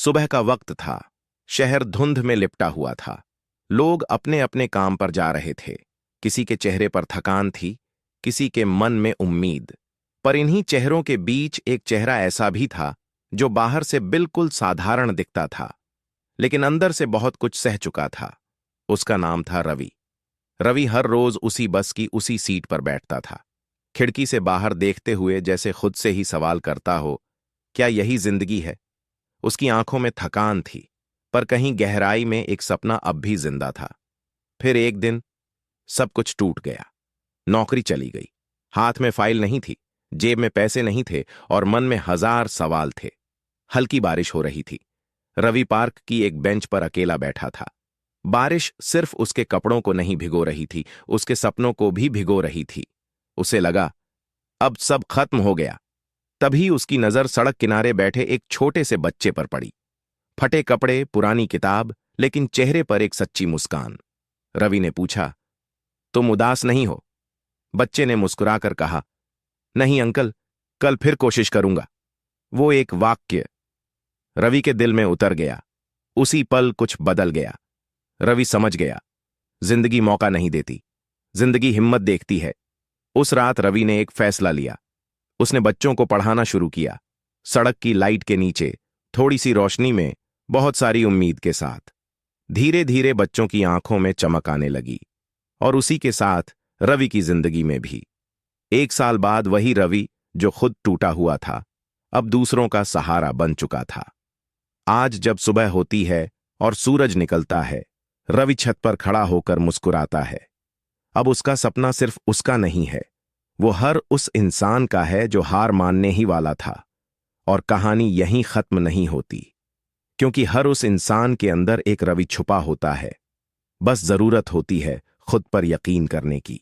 सुबह का वक्त था। शहर धुंध में लिपटा हुआ था। लोग अपने अपने काम पर जा रहे थे। किसी के चेहरे पर थकान थी, किसी के मन में उम्मीद। पर इन्हीं चेहरों के बीच एक चेहरा ऐसा भी था जो बाहर से बिल्कुल साधारण दिखता था, लेकिन अंदर से बहुत कुछ सह चुका था। उसका नाम था रवि। रवि हर रोज उसी बस की उसी सीट पर बैठता था, खिड़की से बाहर देखते हुए जैसे खुद से ही सवाल करता हो, क्या यही जिंदगी है? उसकी आंखों में थकान थी, पर कहीं गहराई में एक सपना अब भी जिंदा था। फिर एक दिन सब कुछ टूट गया। नौकरी चली गई। हाथ में फाइल नहीं थी, जेब में पैसे नहीं थे और मन में हजार सवाल थे। हल्की बारिश हो रही थी। रवि पार्क की एक बेंच पर अकेला बैठा था। बारिश सिर्फ उसके कपड़ों को नहीं भिगो रही थी, उसके सपनों को भी भिगो रही थी। उसे लगा अब सब खत्म हो गया। तभी उसकी नजर सड़क किनारे बैठे एक छोटे से बच्चे पर पड़ी। फटे कपड़े, पुरानी किताब, लेकिन चेहरे पर एक सच्ची मुस्कान। रवि ने पूछा, तुम उदास नहीं हो? बच्चे ने मुस्कुराकर कहा, नहीं अंकल, कल फिर कोशिश करूंगा। वो एक वाक्य रवि के दिल में उतर गया। उसी पल कुछ बदल गया। रवि समझ गया, जिंदगी मौका नहीं देती, जिंदगी हिम्मत देखती है। उस रात रवि ने एक फैसला लिया। उसने बच्चों को पढ़ाना शुरू किया। सड़क की लाइट के नीचे, थोड़ी सी रोशनी में, बहुत सारी उम्मीद के साथ। धीरे धीरे बच्चों की आंखों में चमक आने लगी, और उसी के साथ रवि की जिंदगी में भी। एक साल बाद वही रवि जो खुद टूटा हुआ था, अब दूसरों का सहारा बन चुका था। आज जब सुबह होती है और सूरज निकलता है, रवि छत पर खड़ा होकर मुस्कुराता है। अब उसका सपना सिर्फ उसका नहीं है, वो हर उस इंसान का है जो हार मानने ही वाला था। और कहानी यहीं खत्म नहीं होती, क्योंकि हर उस इंसान के अंदर एक रवि छुपा होता है। बस जरूरत होती है खुद पर यकीन करने की।